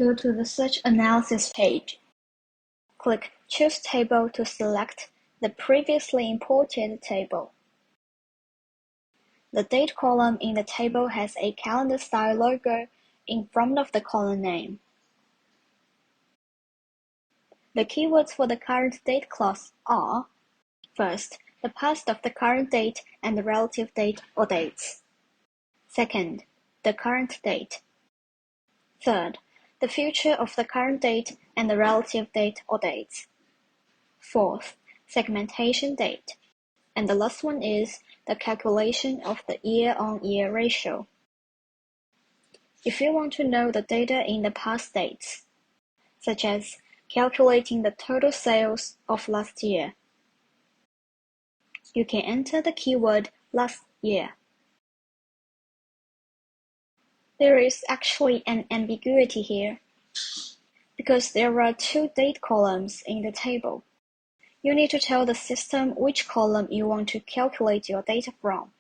Go to the Search Analysis page. Click Choose Table to select the previously imported table. The date column in the table has a calendar-style logo in front of the column name. The keywords for the current date clause are: first, the past of the current date and the relative date or dates. Second, the current date. Third, the future of the current date and the relative date or dates. Fourth, segmentation date. And the last one is the calculation of the year-on-year ratio. If you want to know the data in the past dates, such as calculating the total sales of last year, you can enter the keyword last year. There is actually an ambiguity here, because there are two date columns in the table. You need to tell the system which column you want to calculate your data from.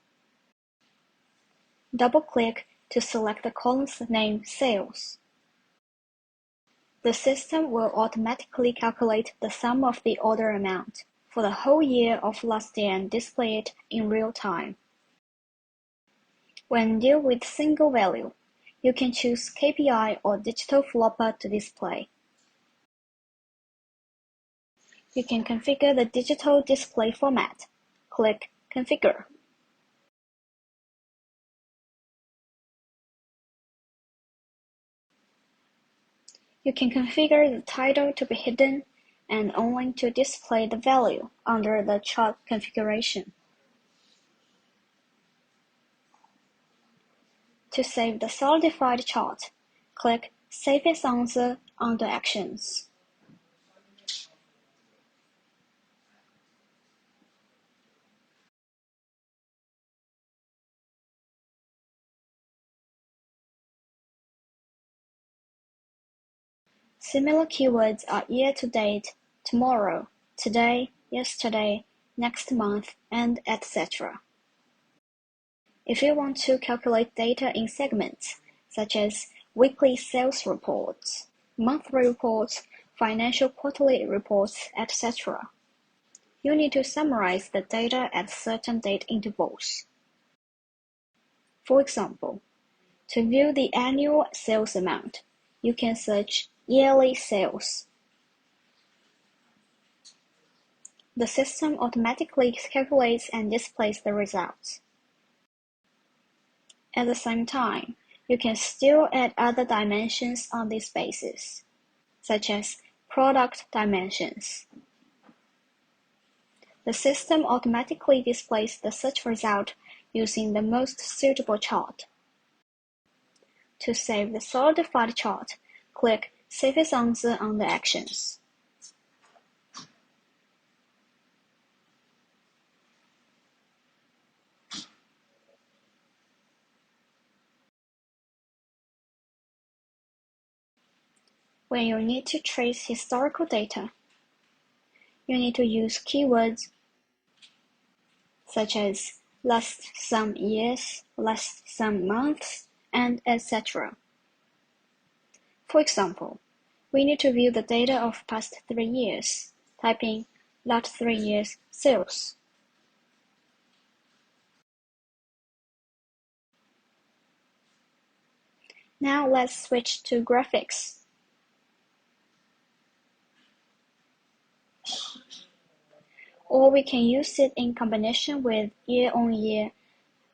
Double-click to select the column's name Sales. The system will automatically calculate the sum of the order amount for the whole year of last year and display it in real time. When deal with single value, you can choose KPI or digital flopper to display. You can configure the digital display format. Click Configure. You can configure the title to be hidden and only to display the value under the chart configuration. To save the solidified chart, click Save as Answer under Actions. Similar keywords are year-to-date, tomorrow, today, yesterday, next month, and etc. If you want to calculate data in segments, such as weekly sales reports, monthly reports, financial quarterly reports, etc., you need to summarize the data at certain date intervals. For example, to view the annual sales amount, you can search yearly sales. The system automatically calculates and displays the results. At the same time, you can still add other dimensions on this basis, such as product dimensions. The system automatically displays the search result using the most suitable chart. To save the solidified chart, click Save as Answer under Actions. When you need to trace historical data, you need to use keywords such as last some years, last some months, and etc. For example, we need to view the data of past 3 years. Type in last 3 years sales. Now let's switch to graphics. Or we can use it in combination with year-on-year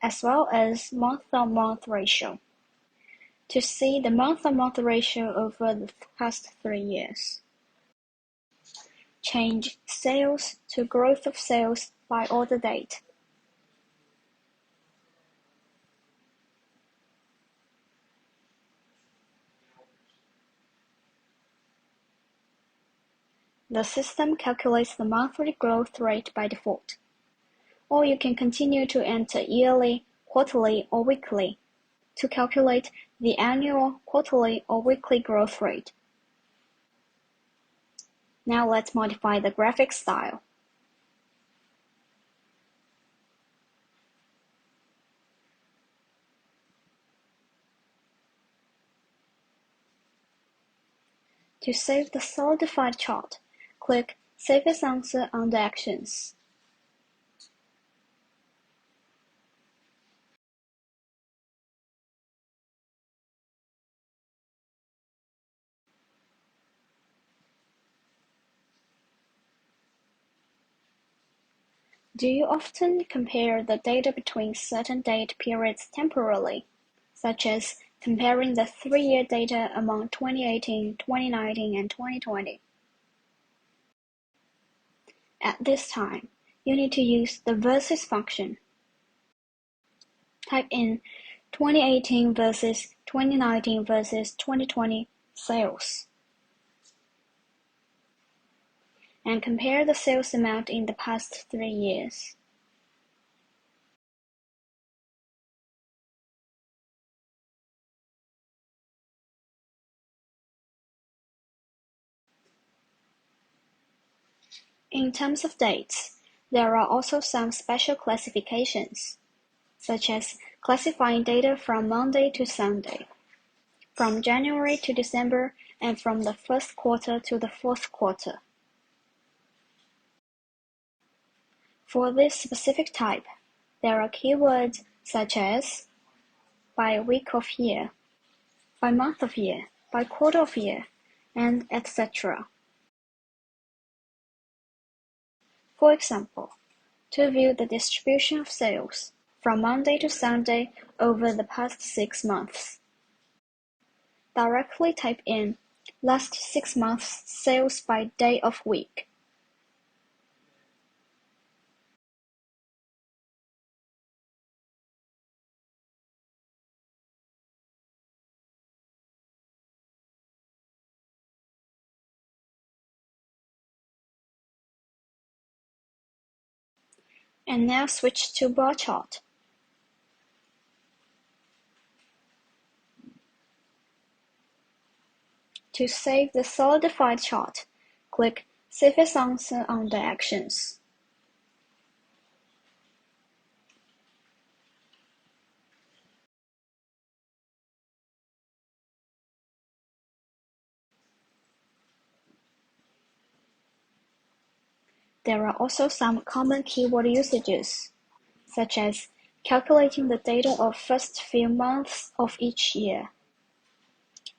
as well as month-on-month ratio to see the month-on-month ratio over the past 3 years. Change sales to growth of sales by order date. The system calculates the monthly growth rate by default, or you can continue to enter yearly, quarterly, or weekly to calculate the annual, quarterly, or weekly growth rate. Now let's modify the graphic style. To save the solidified chart, click Save as Answer under Actions. Do you often compare the data between certain date periods temporally, such as comparing the 3-year data among 2018, 2019, and 2020? At this time, you need to use the versus function. Type in 2018 versus 2019 versus 2020 sales, and compare the sales amount in the past 3 years. In terms of dates, there are also some special classifications, such as classifying data from Monday to Sunday, from January to December, and from the first quarter to the fourth quarter. For this specific type, there are keywords such as by week of year, by month of year, by quarter of year, and etc. For example, to view the distribution of sales from Monday to Sunday over the past 6 months, directly type in last 6 months sales by day of week. And now switch to bar chart. To save the solidified chart, click Save as Answer under Actions. There are also some common keyword usages, such as calculating the data of first few months of each year,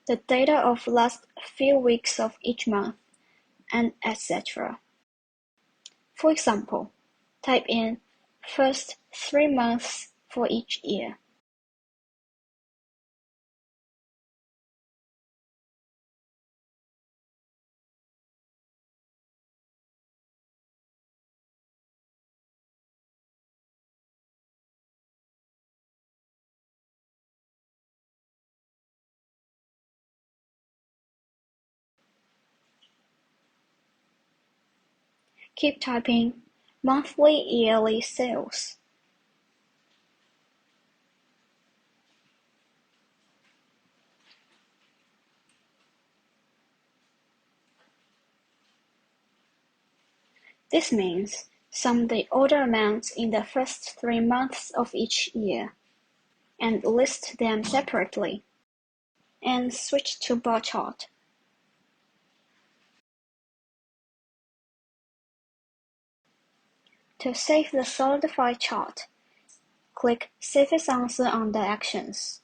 the data of last few weeks of each month, and etc. For example, type in first 3 months for each year. Keep typing monthly yearly sales. This means sum the order amounts in the first 3 months of each year, and list them separately, and switch to bar chart. To save the solidified chart, click Save as Answer under Actions.